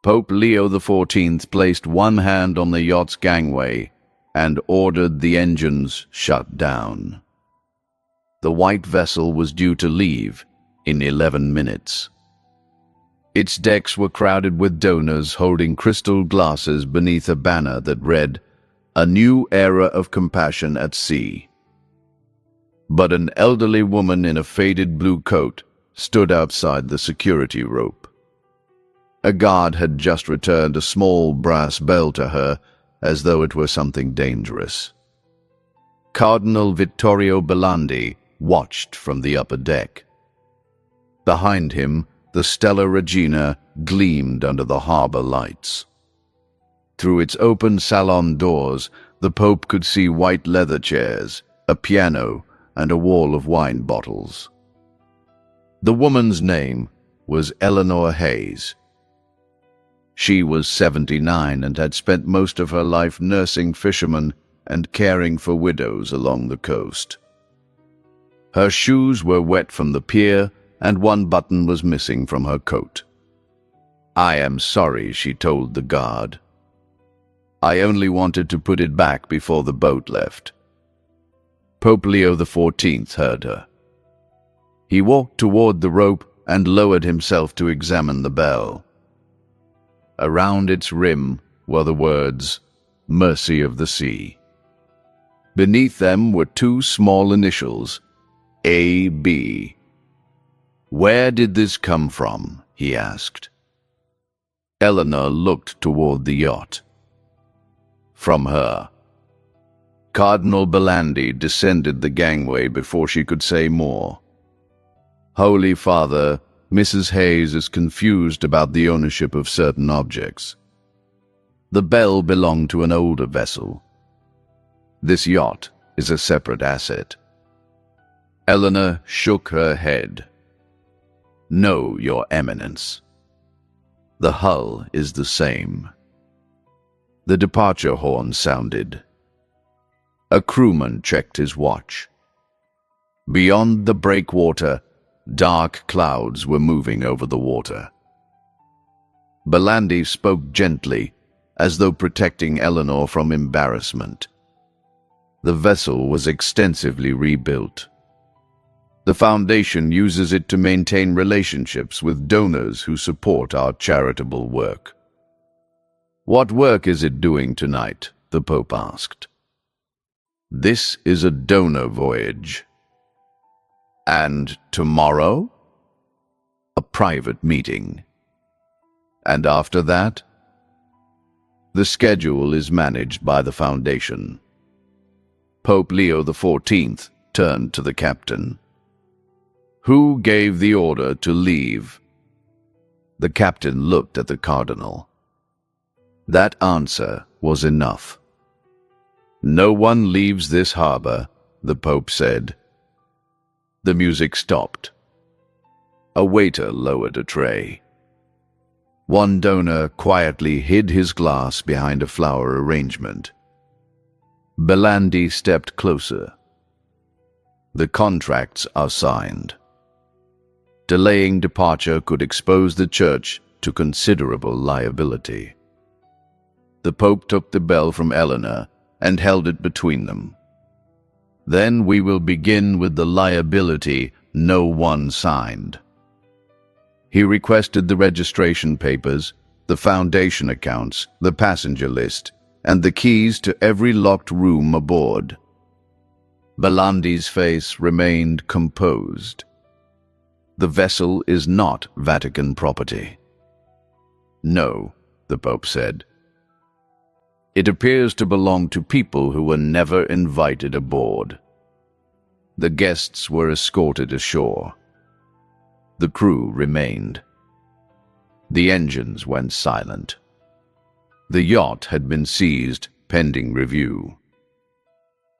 Pope Leo XIV placed one hand on the yacht's gangway and ordered the engines shut down. The white vessel was due to leave in 11 minutes. Its decks were crowded with donors holding crystal glasses beneath a banner that read, "A new era of compassion at sea." But an elderly woman in a faded blue coat stood outside the security rope. A guard had just returned a small brass bell to her as though it were something dangerous. Cardinal Vittorio Belandi watched from the upper deck. Behind him, the Stella Regina gleamed under the harbor lights. Through its open salon doors, the Pope could see white leather chairs, a piano, and a wall of wine bottles. The woman's name was Eleanor Hayes. She was 79 and had spent most of her life nursing fishermen and caring for widows along the coast. Her shoes were wet from the pier, and one button was missing from her coat. "I am sorry," she told the guard. "I only wanted to put it back before the boat left." Pope Leo XIV heard her. He walked toward the rope and lowered himself to examine the bell. Around its rim were the words, "Mercy of the Sea." Beneath them were two small initials, A.B. "Where did this come from?" he asked. Eleanor looked toward the yacht. "From her." Cardinal Belandi descended the gangway before she could say more. "Holy Father, Mrs. Hayes is confused about the ownership of certain objects. The bell belonged to an older vessel. This yacht is a separate asset." Eleanor shook her head. "No, Your Eminence. The hull is the same." The departure horn sounded. A crewman checked his watch. Beyond the breakwater, dark clouds were moving over the water. Belandi spoke gently, as though protecting Eleanor from embarrassment. The vessel was extensively rebuilt. The Foundation uses it to maintain relationships with donors who support our charitable work. "What work is it doing tonight?" the Pope asked. "This is a donor voyage." "And tomorrow?" "A private meeting." "And after that?" "The schedule is managed by the Foundation." Pope Leo XIV turned to the captain. "Who gave the order to leave?" The captain looked at the Cardinal. That answer was enough. "No one leaves this harbor," the Pope said. The music stopped. A waiter lowered a tray. One donor quietly hid his glass behind a flower arrangement. Belandi stepped closer. "The contracts are signed. Delaying departure could expose the Church to considerable liability." The Pope took the bell from Eleanor and held it between them. "Then we will begin with the liability no one signed." He requested the registration papers, the Foundation accounts, the passenger list, and the keys to every locked room aboard. Belandi's face remained composed. "The vessel is not Vatican property." "No," the Pope said. "It appears to belong to people who were never invited aboard." The guests were escorted ashore. The crew remained. The engines went silent. The yacht had been seized pending review.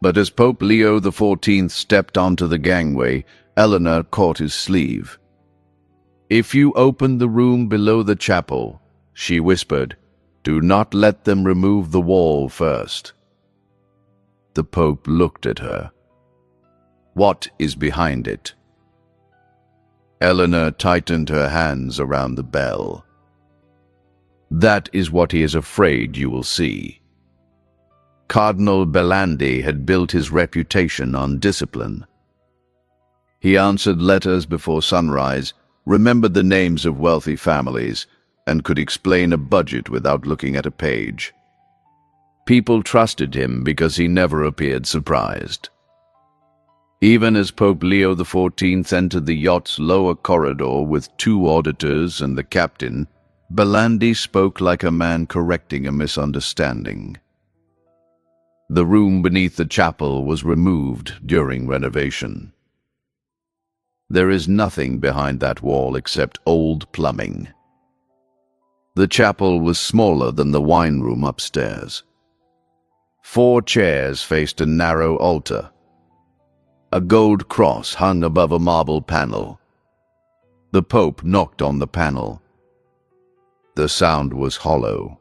But as Pope Leo XIV stepped onto the gangway, Eleanor caught his sleeve. "If you open the room below the chapel," she whispered, "do not let them remove the wall first." The Pope looked at her. "What is behind it?" Eleanor tightened her hands around the bell. That is what he is afraid you will see. Cardinal Belandi had built his reputation on discipline. He answered letters before sunrise, remembered the names of wealthy families, and could explain a budget without looking at a page. People trusted him because he never appeared surprised. Even as Pope Leo XIV entered the yacht's lower corridor with 2 auditors and the captain, Belandi spoke like a man correcting a misunderstanding. The room beneath the chapel was removed during renovation. There is nothing behind that wall except old plumbing. The chapel was smaller than the wine room upstairs. 4 chairs faced a narrow altar. A gold cross hung above a marble panel. The Pope knocked on the panel. The sound was hollow.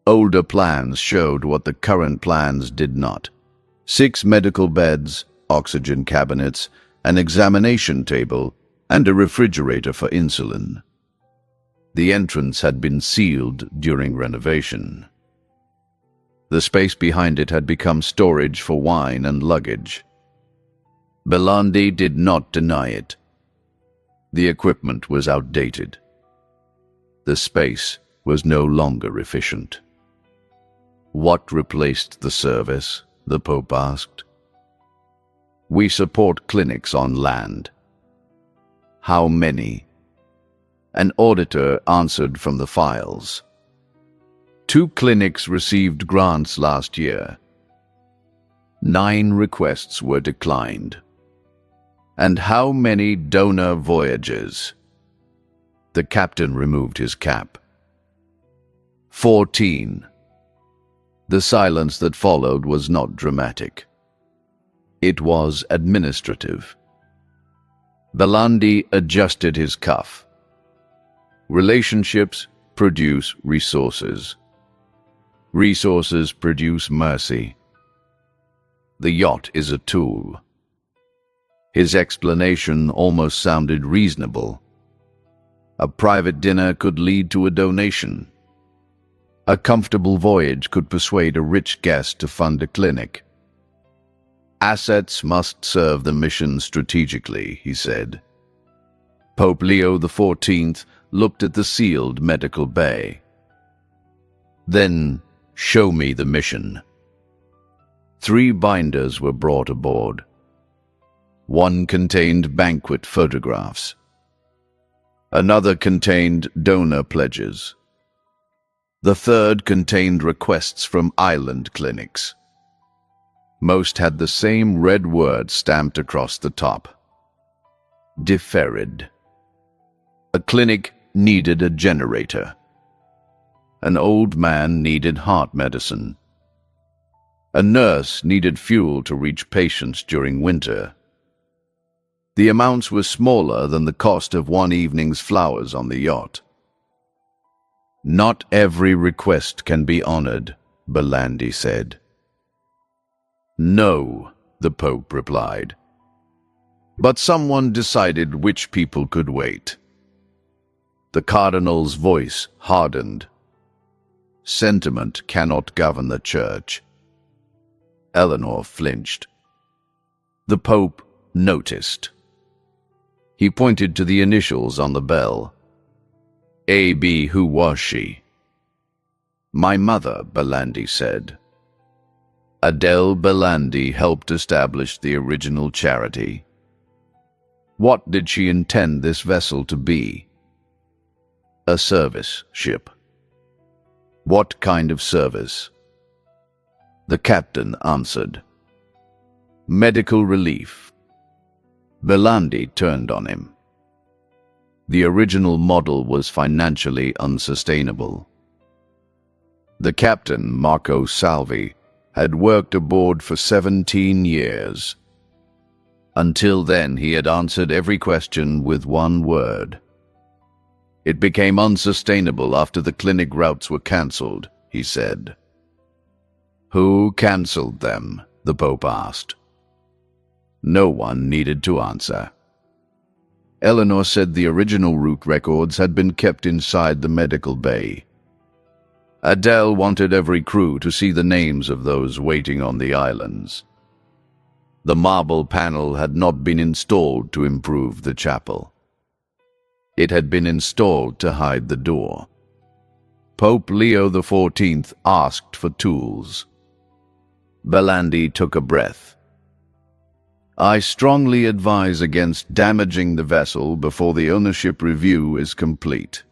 Older plans showed what the current plans did not. 6 medical beds, oxygen cabinets, an examination table, and a refrigerator for insulin. The entrance had been sealed during renovation. The space behind it had become storage for wine and luggage. Belandi did not deny it. The equipment was outdated. The space was no longer efficient. What replaced the service? The Pope asked. We support clinics on land. How many? An auditor answered from the files. 2 clinics received grants last year. 9 requests were declined. And how many donor voyages? The captain removed his cap. 14. The silence that followed was not dramatic. It was administrative. Belandi adjusted his cuff. Relationships produce resources. Resources produce mercy. The yacht is a tool. His explanation almost sounded reasonable. A private dinner could lead to a donation. A comfortable voyage could persuade a rich guest to fund a clinic. Assets must serve the mission strategically, he said. Pope Leo XIV looked at the sealed medical bay. Then, show me the mission. 3 binders were brought aboard. 1 contained banquet photographs. Another contained donor pledges. The 3rd contained requests from island clinics. Most had the same red word stamped across the top. Deferred. A clinic needed a generator. An old man needed heart medicine. A nurse needed fuel to reach patients during winter. The amounts were smaller than the cost of 1 evening's flowers on the yacht. Not every request can be honored, Belandi said. No, the Pope replied. But someone decided which people could wait. The Cardinal's voice hardened. Sentiment cannot govern the Church. Eleanor flinched. The Pope noticed. He pointed to the initials on the bell. A.B. Who was she? My mother, Belandi said. Adele Belandi helped establish the original charity. What did she intend this vessel to be? A service ship. What kind of service? The captain answered. Medical relief. Belandi turned on him. The original model was financially unsustainable. The captain, Marco Salvi, had worked aboard for 17 years. Until then, he had answered every question with 1 word. It became unsustainable after the clinic routes were cancelled, he said. Who cancelled them? The Pope asked. No one needed to answer. Eleanor said the original route records had been kept inside the medical bay. Adele wanted every crew to see the names of those waiting on the islands. The marble panel had not been installed to improve the chapel. It had been installed to hide the door. Pope Leo XIV asked for tools. Belandi took a breath. "I strongly advise against damaging the vessel before the ownership review is complete."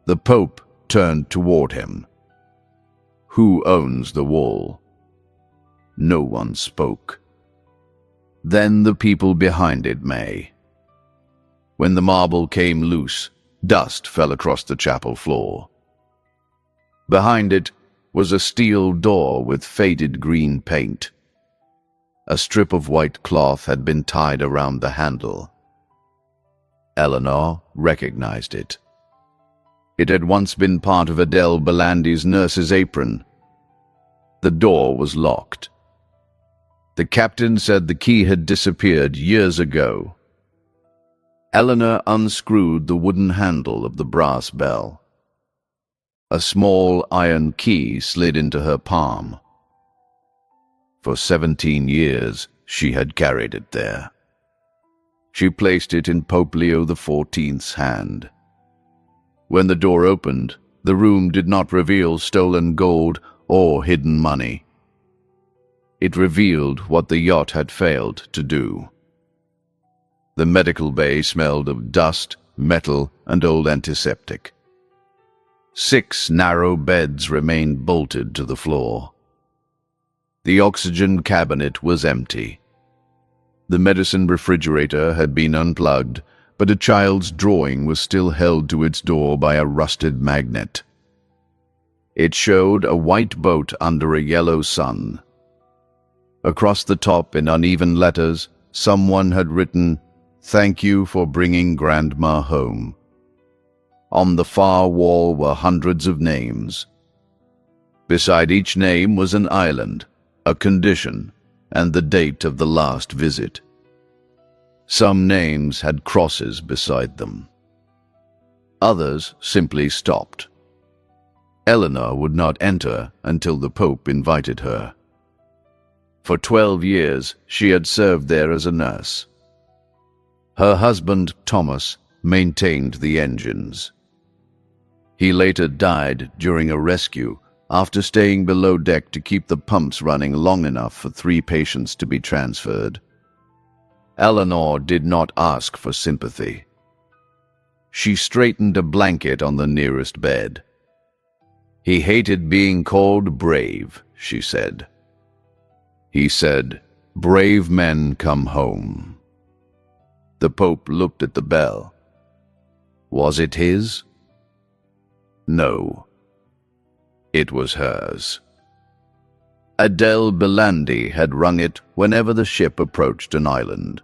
The Pope turned toward him. "Who owns the wall?" No one spoke. "Then the people behind it may." When the marble came loose, dust fell across the chapel floor. Behind it was a steel door with faded green paint. A strip of white cloth had been tied around the handle. Eleanor recognized it. It had once been part of Adele Belandi's nurse's apron. The door was locked. The captain said the key had disappeared years ago. Eleanor unscrewed the wooden handle of the brass bell. A small iron key slid into her palm. For 17 years, she had carried it there. She placed it in Pope Leo XIV's hand. When the door opened, the room did not reveal stolen gold or hidden money. It revealed what the yacht had failed to do. The medical bay smelled of dust, metal, and old antiseptic. 6 narrow beds remained bolted to the floor. The oxygen cabinet was empty. The medicine refrigerator had been unplugged, but a child's drawing was still held to its door by a rusted magnet. It showed a white boat under a yellow sun. Across the top, in uneven letters, someone had written, "Thank you for bringing Grandma home." On the far wall were hundreds of names. Beside each name was an island, a condition, and the date of the last visit. Some names had crosses beside them. Others simply stopped. Eleanor would not enter until the Pope invited her. For 12 years, she had served there as a nurse. Her husband, Thomas, maintained the engines. He later died during a rescue after staying below deck to keep the pumps running long enough for 3 patients to be transferred. Eleanor did not ask for sympathy. She straightened a blanket on the nearest bed. "He hated being called brave," she said. He said, "Brave men come home." The Pope looked at the bell. Was it his? No. It was hers. Adele Belandi had rung it whenever the ship approached an island.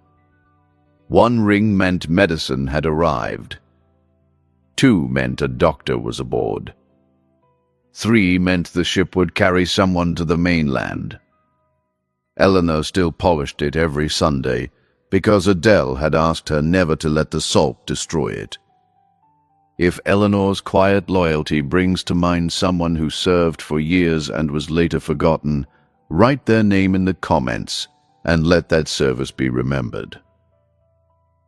1 ring meant medicine had arrived. 2 meant a doctor was aboard. 3 meant the ship would carry someone to the mainland. Eleanor still polished it every Sunday because Adele had asked her never to let the salt destroy it. If Eleanor's quiet loyalty brings to mind someone who served for years and was later forgotten, write their name in the comments and let that service be remembered.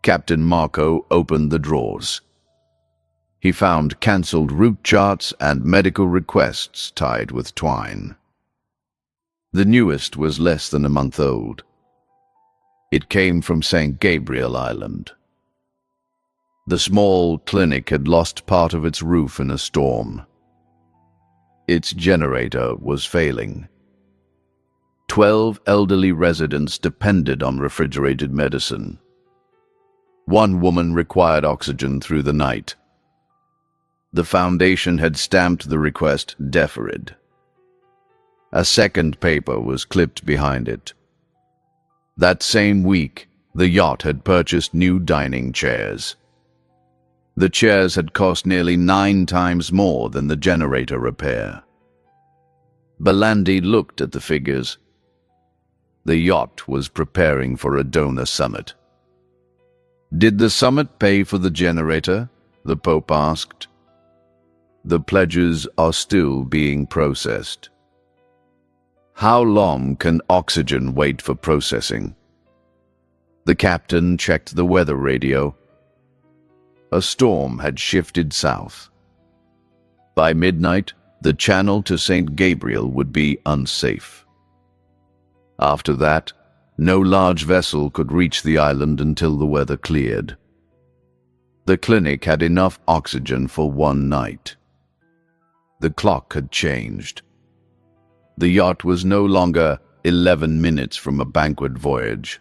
Captain Marco opened the drawers. He found cancelled route charts and medical requests tied with twine. The newest was less than a month old. It came from St. Gabriel Island. The small clinic had lost part of its roof in a storm. Its generator was failing. 12 elderly residents depended on refrigerated medicine. 1 woman required oxygen through the night. The foundation had stamped the request deferred. A second paper was clipped behind it. That same week, the yacht had purchased new dining chairs. The chairs had cost nearly 9 times more than the generator repair. Belandi looked at the figures. The yacht was preparing for a donor summit. "Did the summit pay for the generator?" the Pope asked. The pledges are still being processed. How long can oxygen wait for processing? The captain checked the weather radio. A storm had shifted south. By midnight, the channel to St. Gabriel would be unsafe. After that, no large vessel could reach the island until the weather cleared. The clinic had enough oxygen for one night. The clock had changed. The yacht was no longer 11 minutes from a banquet voyage.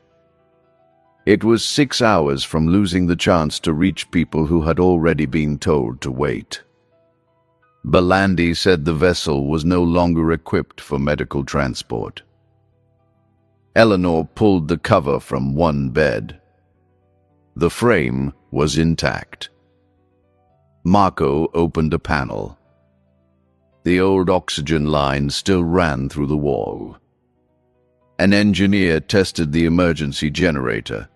It was 6 hours from losing the chance to reach people who had already been told to wait. Belandi said the vessel was no longer equipped for medical transport. Eleanor pulled the cover from one bed. The frame was intact. Marco opened a panel. The old oxygen line still ran through the wall. An engineer tested the emergency generator.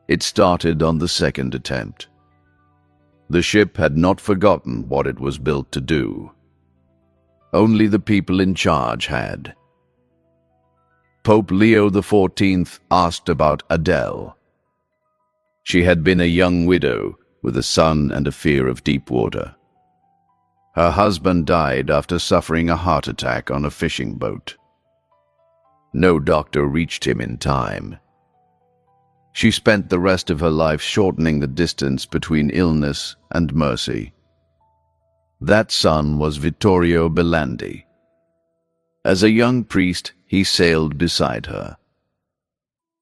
It started on the second attempt. The ship had not forgotten what it was built to do. Only the people in charge had. Pope Leo XIV asked about Adele. She had been a young widow with a son and a fear of deep water. Her husband died after suffering a heart attack on a fishing boat. No doctor reached him in time. She spent the rest of her life shortening the distance between illness and mercy. That son was Vittorio Belandi. As a young priest, he sailed beside her.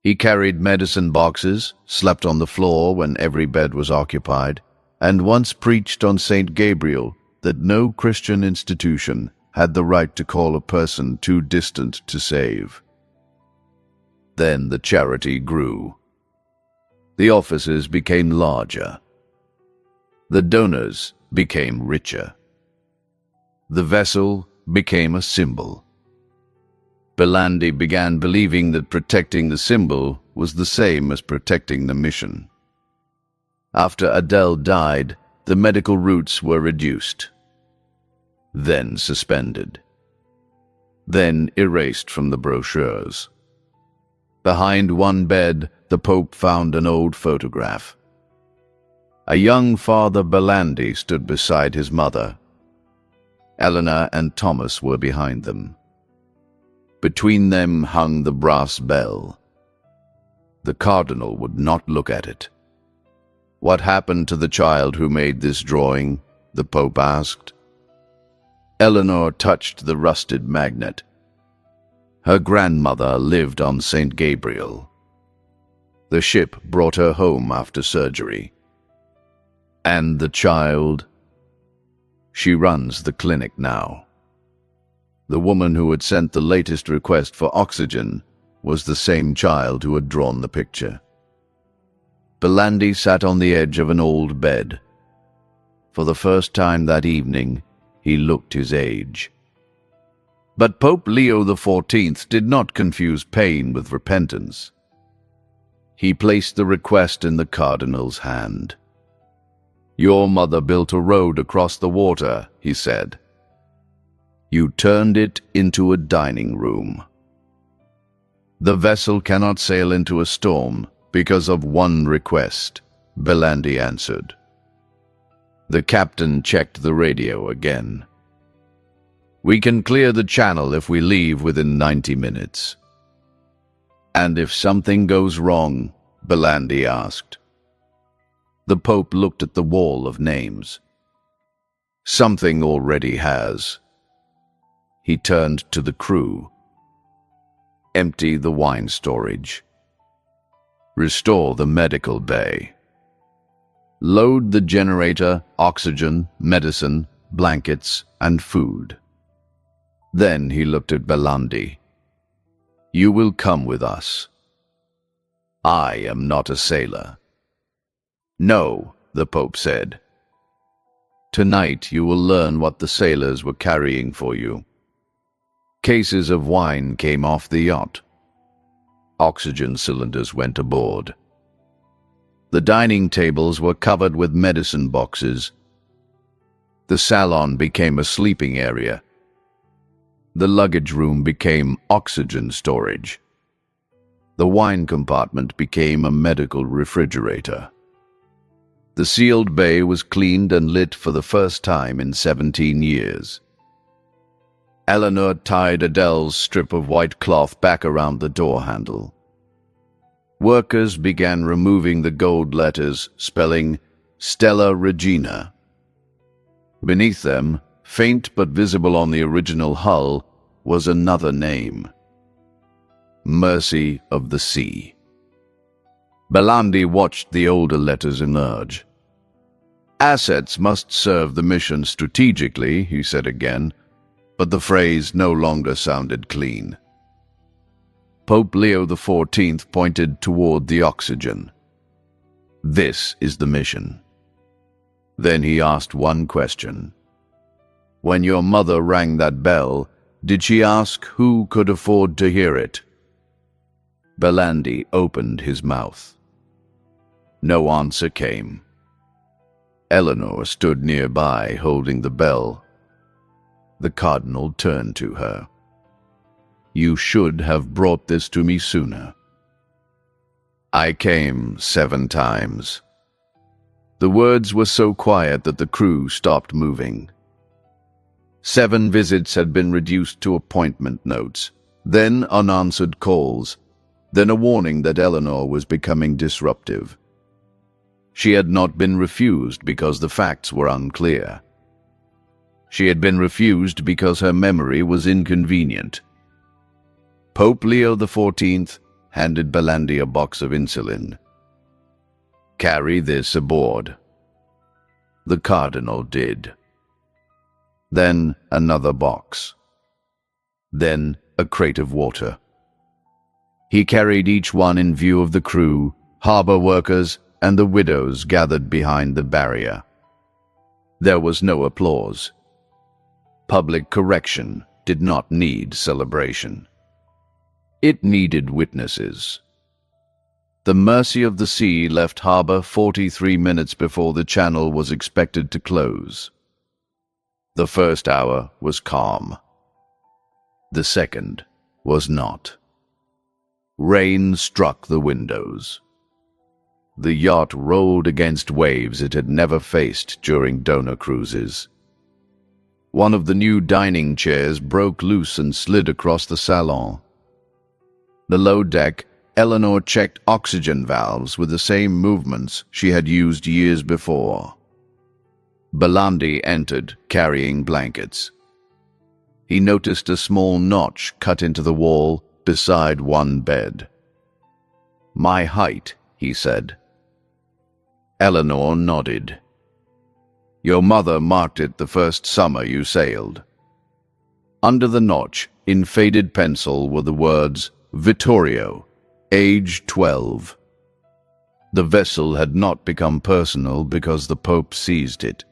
He carried medicine boxes, slept on the floor when every bed was occupied, and once preached on St. Gabriel that no Christian institution had the right to call a person too distant to save. Then the charity grew. The offices became larger. The donors became richer. The vessel became a symbol. Belandi began believing that protecting the symbol was the same as protecting the mission. After Adele died, the medical routes were reduced, then suspended, then erased from the brochures. Behind one bed, the Pope found an old photograph. A young Father Belandi stood beside his mother. Eleanor and Thomas were behind them. Between them hung the brass bell. The Cardinal would not look at it. "What happened to the child who made this drawing?" the Pope asked. Eleanor touched the rusted magnet. Her grandmother lived on St. Gabriel. The ship brought her home after surgery. And the child? She runs the clinic now. The woman who had sent the latest request for oxygen was the same child who had drawn the picture. Belandi sat on the edge of an old bed. For the first time that evening, he looked his age. But Pope Leo XIV did not confuse pain with repentance. He placed the request in the Cardinal's hand. "Your mother built a road across the water," he said. "You turned it into a dining room. The vessel cannot sail into a storm because of one request," Belandi answered. The captain checked the radio again. "We can clear the channel if we leave within 90 minutes. "And if something goes wrong?" Belandi asked. The Pope looked at the wall of names. "Something already has." He turned to the crew. "Empty the wine storage. Restore the medical bay. Load the generator, oxygen, medicine, blankets, and food." Then he looked at Belandi. "You will come with us. I am not a sailor." "No," the Pope said. "Tonight you will learn what the sailors were carrying for you." Cases of wine came off the yacht. Oxygen cylinders went aboard. The dining tables were covered with medicine boxes. The salon became a sleeping area. The luggage room became oxygen storage. The wine compartment became a medical refrigerator. The sealed bay was cleaned and lit for the first time in 17 years. Eleanor tied Adele's strip of white cloth back around the door handle. Workers began removing the gold letters spelling Stella Regina. Beneath them, faint but visible on the original hull, was another name: Mercy of the Sea. Belandi watched the older letters emerge. Assets must serve the mission strategically, he said again, but the phrase no longer sounded clean. Pope Leo XIV pointed toward the oxygen. This is the mission. Then he asked one question. When your mother rang that bell, did she ask who could afford to hear it? Belandi opened his mouth. No answer came. Eleanor stood nearby, holding the bell. The Cardinal turned to her. You should have brought this to me sooner. I came 7 times. The words were so quiet that the crew stopped moving. 7 visits had been reduced to appointment notes, then unanswered calls, then a warning that Eleanor was becoming disruptive. She had not been refused because the facts were unclear. She had been refused because her memory was inconvenient. Pope Leo XIV handed Belandi a box of insulin. Carry this aboard. The Cardinal did. Then another box. Then a crate of water. He carried each one in view of the crew, harbor workers, and the widows gathered behind the barrier. There was no applause. Public correction did not need celebration. It needed witnesses. The Mercy of the Sea left harbor 43 minutes before the channel was expected to close. The first hour was calm. The second was not. Rain struck the windows. The yacht rolled against waves it had never faced during donor cruises. One of the new dining chairs broke loose and slid across the salon. Below deck, Eleanor checked oxygen valves with the same movements she had used years before. Belandi entered, carrying blankets. He noticed a small notch cut into the wall beside one bed. My height, he said. Eleanor nodded. Your mother marked it the first summer you sailed. Under the notch, in faded pencil, were the words, Vittorio, age 12. The vessel had not become personal because the Pope seized it.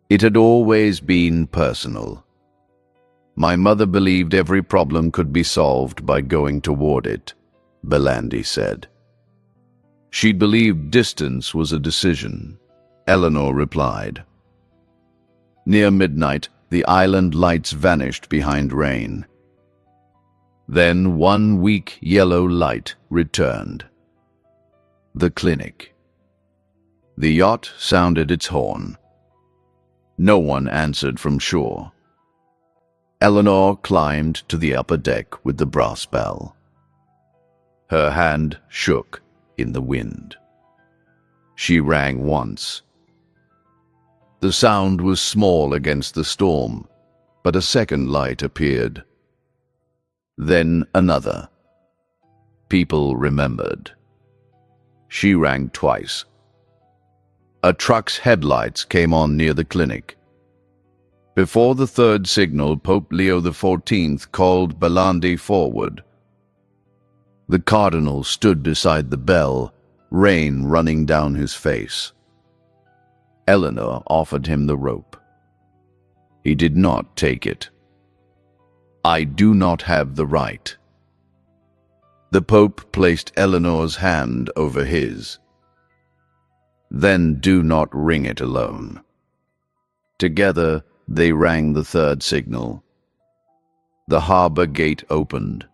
It had always been personal. My mother believed every problem could be solved by going toward it, Belandi said. She believed distance was a decision, Eleanor replied. Near midnight, the island lights vanished behind rain. Then one weak yellow light returned. The clinic. The yacht sounded its horn. No one answered from shore. Eleanor climbed to the upper deck with the brass bell. Her hand shook in the wind. She rang once. The sound was small against the storm, but a second light appeared. Then another. People remembered. She rang twice. A truck's headlights came on near the clinic. Before the third signal, Pope Leo XIV called Belandi forward. The Cardinal stood beside the bell, rain running down his face. Eleanor offered him the rope. He did not take it. I do not have the right. The Pope placed Eleanor's hand over his. Then do not ring it alone. Together, they rang the third signal. The harbor gate opened.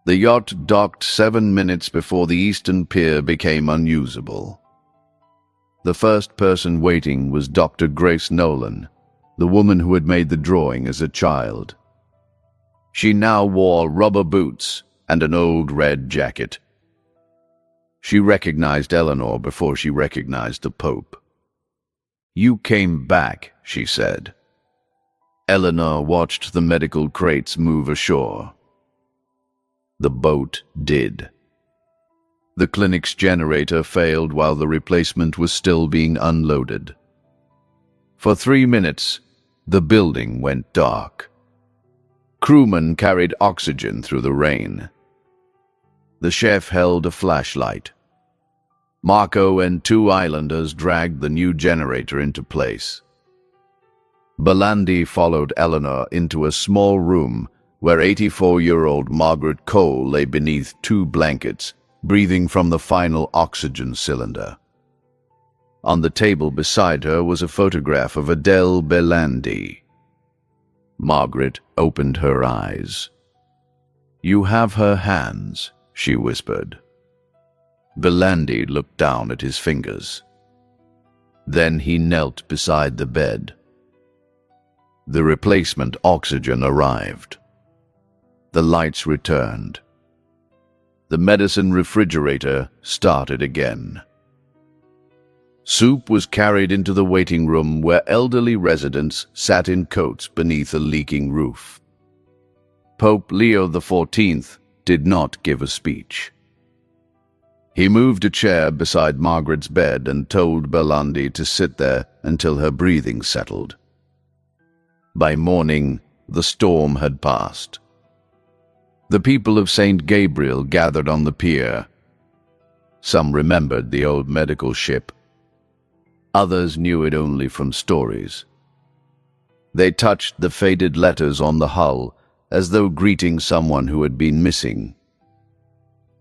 The yacht docked 7 minutes before the eastern pier became unusable. The first person waiting was Dr. Grace Nolan, the woman who had made the drawing as a child. She now wore rubber boots and an old red jacket. She recognized Eleanor before she recognized the Pope. "You came back," she said. Eleanor watched the medical crates move ashore. The boat did. The clinic's generator failed while the replacement was still being unloaded. For 3 minutes, the building went dark. Crewmen carried oxygen through the rain. The chef held a flashlight. Marco and 2 islanders dragged the new generator into place. Belandi followed Eleanor into a small room where 84-year-old Margaret Cole lay beneath 2 blankets, breathing from the final oxygen cylinder. On the table beside her was a photograph of Adele Belandi. Margaret opened her eyes. "You have her hands," she whispered. Belandi looked down at his fingers. Then he knelt beside the bed. The replacement oxygen arrived. The lights returned. The medicine refrigerator started again. Soup was carried into the waiting room where elderly residents sat in coats beneath a leaking roof. Pope Leo XIV did not give a speech. He moved a chair beside Margaret's bed and told Belandi to sit there until her breathing settled. By morning, the storm had passed. The people of St. Gabriel gathered on the pier. Some remembered the old medical ship. Others knew it only from stories. They touched the faded letters on the hull as though greeting someone who had been missing.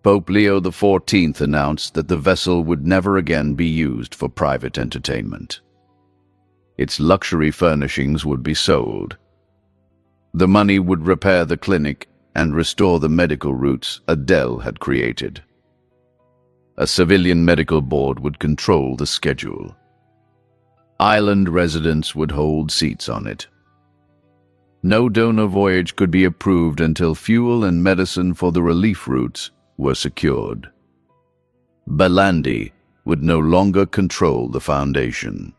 Pope Leo XIV announced that the vessel would never again be used for private entertainment. Its luxury furnishings would be sold. The money would repair the clinic and restore the medical routes Adele had created. A civilian medical board would control the schedule. Island residents would hold seats on it. No donor voyage could be approved until fuel and medicine for the relief routes were secured. Belandi would no longer control the foundation.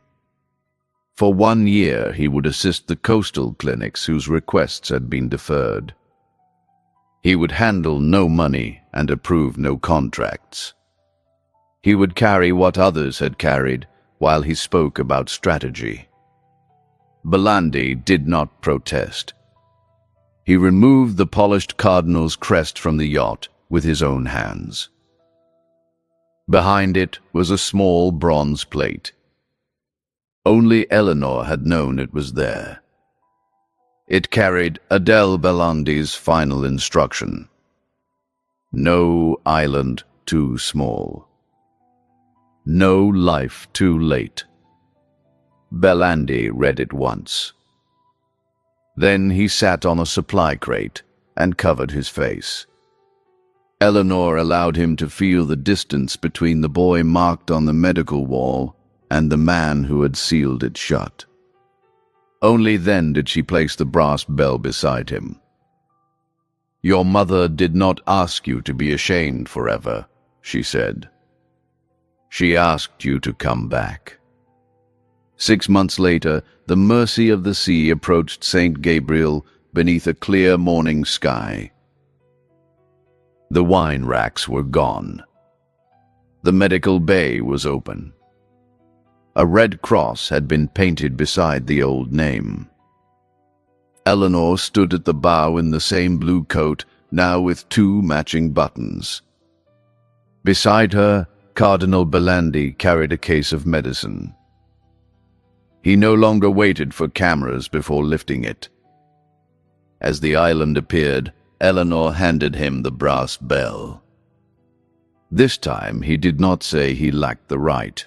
For 1 year, he would assist the coastal clinics whose requests had been deferred. He would handle no money and approve no contracts. He would carry what others had carried while he spoke about strategy. Belandi did not protest. He removed the polished Cardinal's crest from the yacht with his own hands. Behind it was a small bronze plate. Only Eleanor had known it was there. It carried Adele Belandi's final instruction. No island too small. No life too late. Belandi read it once. Then he sat on a supply crate and covered his face. Eleanor allowed him to feel the distance between the boy marked on the medical wall and the man who had sealed it shut. Only then did she place the brass bell beside him. "Your mother did not ask you to be ashamed forever," she said. "She asked you to come back." 6 months later, the Mercy of the Sea approached St. Gabriel beneath a clear morning sky. The wine racks were gone. The medical bay was open. A red cross had been painted beside the old name. Eleanor stood at the bow in the same blue coat, now with 2 matching buttons. Beside her, Cardinal Belandi carried a case of medicine. He no longer waited for cameras before lifting it. As the island appeared, Eleanor handed him the brass bell. This time he did not say he lacked the right.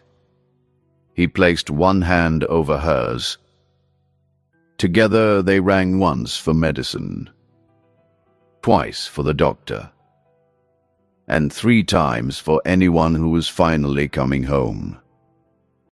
He placed one hand over hers. Together they rang once for medicine, twice for the doctor, and 3 times for anyone who was finally coming home.